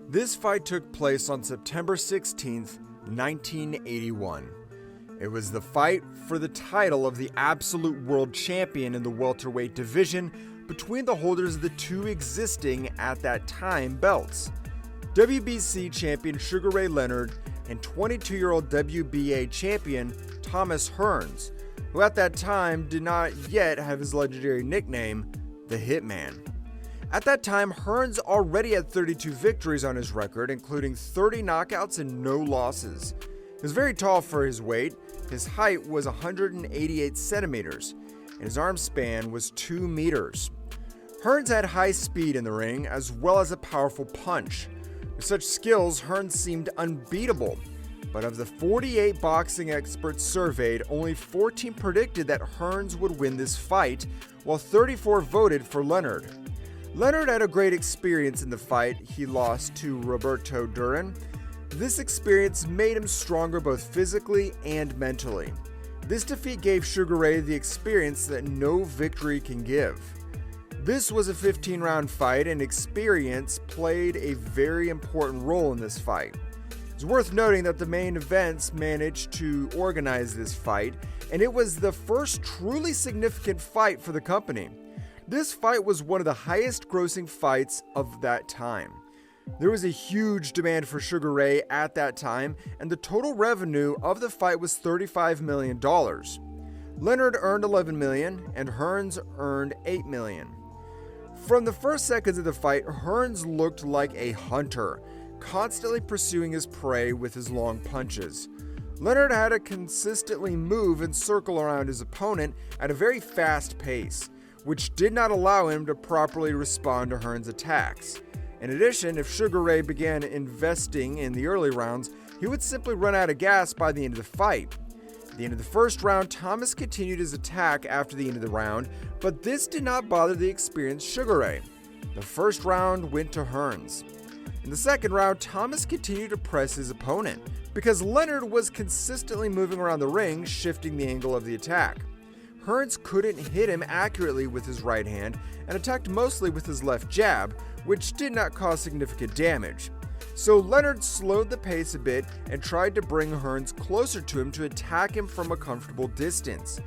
This fight took place on September 16th, 1981. It was the fight for the title of the absolute world champion in the welterweight division between the holders of the two existing at that time belts. WBC champion Sugar Ray Leonard and 22-year-old WBA champion Thomas Hearns, who at that time did not yet have his legendary nickname, the Hitman. At that time, Hearns already had 32 victories on his record, including 30 knockouts and no losses. He was very tall for his weight. His height was 188 centimeters, and his arm span was 2 meters. Hearns had high speed in the ring, as well as a powerful punch. With such skills, Hearns seemed unbeatable. But of the 48 boxing experts surveyed, only 14 predicted that Hearns would win this fight, while 34 voted for Leonard. Leonard had a great experience in the fight. He lost to Roberto Duran. This experience made him stronger both physically and mentally. This defeat gave Sugar Ray the experience that no victory can give. This was a 15-round fight, and experience played a very important role in this fight. It's worth noting that the main events managed to organize this fight, and it was the first truly significant fight for the company. This fight was one of the highest grossing fights of that time. There was a huge demand for Sugar Ray at that time, and the total revenue of the fight was $35 million. Leonard earned $11 million, and Hearns earned $8 million. From the first seconds of the fight, Hearns looked like a hunter, constantly pursuing his prey with his long punches. Leonard had to consistently move and circle around his opponent at a very fast pace, which did not allow him to properly respond to Hearns' attacks. In addition, if Sugar Ray began investing in the early rounds, he would simply run out of gas by the end of the fight. At the end of the first round, Thomas continued his attack after the end of the round, but this did not bother the experienced Sugar Ray. The first round went to Hearns. In the second round, Thomas continued to press his opponent, because Leonard was consistently moving around the ring, shifting the angle of the attack. Hearns couldn't hit him accurately with his right hand and attacked mostly with his left jab, which did not cause significant damage. So Leonard slowed the pace a bit and tried to bring Hearns closer to him to attack him from a comfortable distance,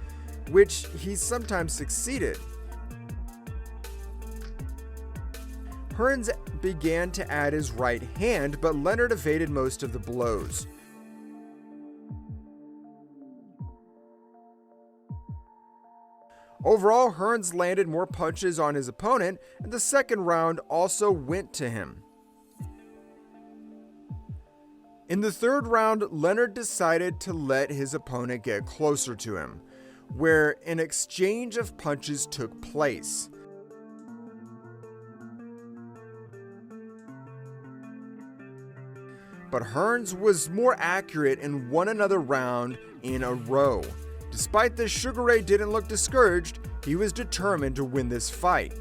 which he sometimes succeeded. Hearns began to add his right hand, but Leonard evaded most of the blows. Overall, Hearns landed more punches on his opponent, and the second round also went to him. In the third round, Leonard decided to let his opponent get closer to him, where an exchange of punches took place. But Hearns was more accurate and won another round in a row. Despite this, Sugar Ray didn't look discouraged. He was determined to win this fight.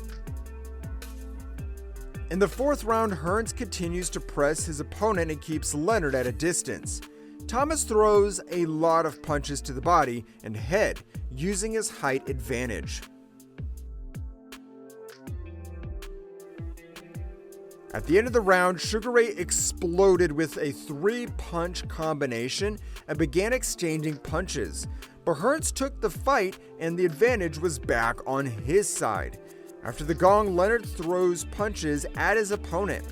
In the fourth round, Hearns continues to press his opponent and keeps Leonard at a distance. Thomas throws a lot of punches to the body and head, using his height advantage. At the end of the round, Sugar Ray exploded with a 3-punch combination and began exchanging punches. But Hearns took the fight, and the advantage was back on his side. After the gong, Leonard throws punches at his opponent.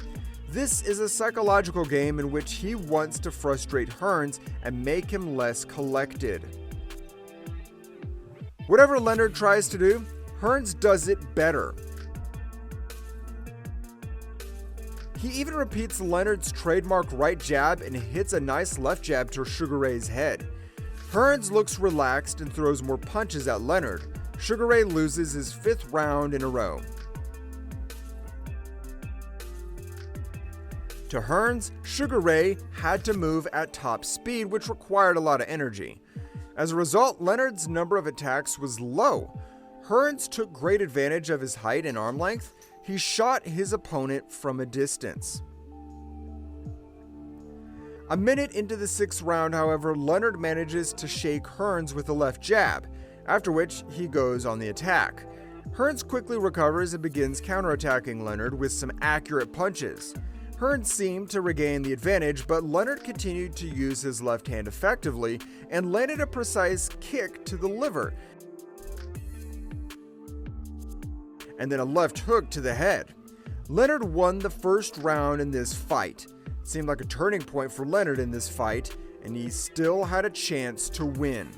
This is a psychological game in which he wants to frustrate Hearns and make him less collected. Whatever Leonard tries to do, Hearns does it better. He even repeats Leonard's trademark right jab and hits a nice left jab to Sugar Ray's head. Hearns looks relaxed and throws more punches at Leonard. Sugar Ray loses his 5th round in a row. To Hearns, Sugar Ray had to move at top speed, which required a lot of energy. As a result, Leonard's number of attacks was low. Hearns took great advantage of his height and arm length. He shot his opponent from a distance. A minute into the 6th round, however, Leonard manages to shake Hearns with a left jab, after which he goes on the attack. Hearns quickly recovers and begins counterattacking Leonard with some accurate punches. Hearns seemed to regain the advantage, but Leonard continued to use his left hand effectively and landed a precise kick to the liver, and then a left hook to the head. Leonard won the first round in this fight. It seemed like a turning point for Leonard in this fight, and he still had a chance to win.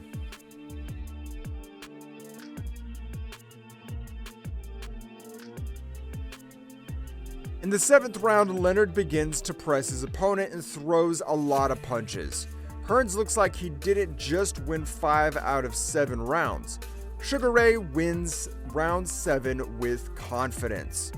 In the 7th round, Leonard begins to press his opponent and throws a lot of punches. Hearns looks like he didn't just win 5 out of 7 rounds. Sugar Ray wins round 7 with confidence.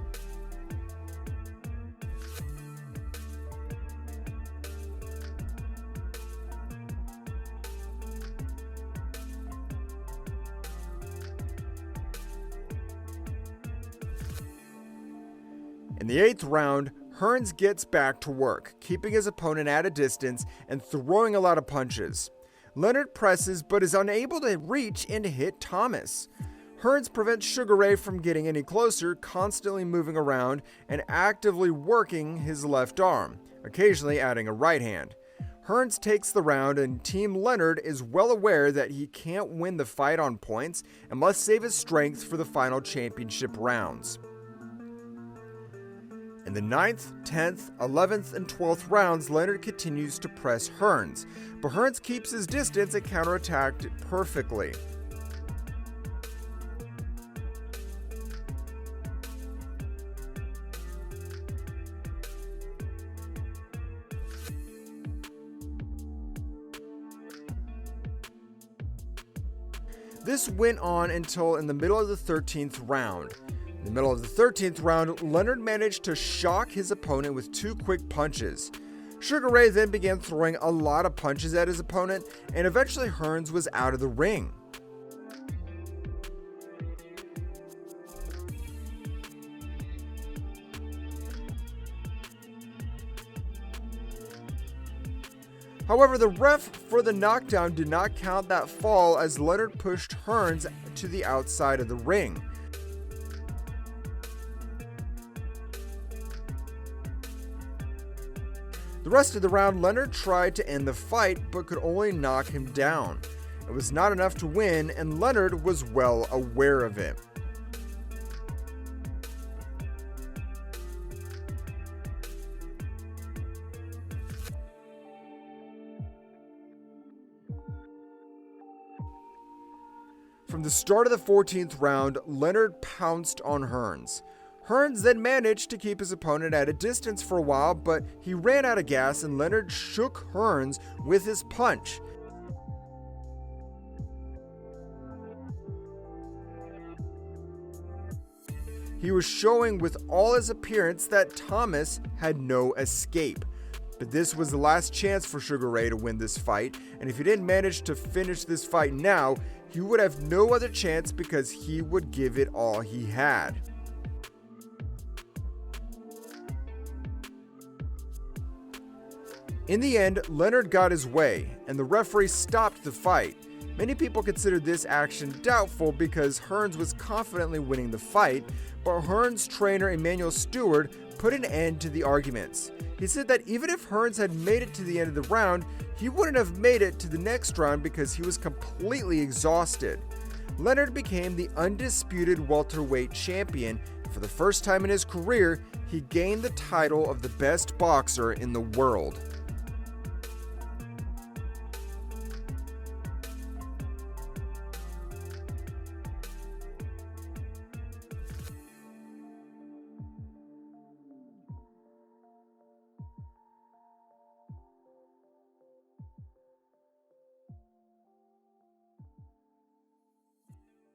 In the 8th round, Hearns gets back to work, keeping his opponent at a distance and throwing a lot of punches. Leonard presses but is unable to reach and hit Thomas. Hearns prevents Sugar Ray from getting any closer, constantly moving around and actively working his left arm, occasionally adding a right hand. Hearns takes the round, and Team Leonard is well aware that he can't win the fight on points and must save his strength for the final championship rounds. In the 9th, 10th, 11th, and 12th rounds, Leonard continues to press Hearns, but Hearns keeps his distance and counterattacked it perfectly. This went on until in the middle of the 13th round. In the middle of the 13th round, Leonard managed to shock his opponent with 2 quick punches. Sugar Ray then began throwing a lot of punches at his opponent, and eventually Hearns was out of the ring. However, the ref for the knockdown did not count that fall as Leonard pushed Hearns to the outside of the ring. The rest of the round, Leonard tried to end the fight but could only knock him down. It was not enough to win, and Leonard was well aware of it. From the start of the 14th round, Leonard pounced on Hearns. Hearns then managed to keep his opponent at a distance for a while, but he ran out of gas and Leonard shook Hearns with his punch. He was showing with all his appearance that Thomas had no escape. But this was the last chance for Sugar Ray to win this fight, and if he didn't manage to finish this fight now, he would have no other chance because he would give it all he had. In the end, Leonard got his way, and the referee stopped the fight. Many people considered this action doubtful because Hearns was confidently winning the fight, but Hearns' trainer Emmanuel Stewart put an end to the arguments. He said that even if Hearns had made it to the end of the round, he wouldn't have made it to the next round because he was completely exhausted. Leonard became the undisputed welterweight champion. For the first time in his career, he gained the title of the best boxer in the world.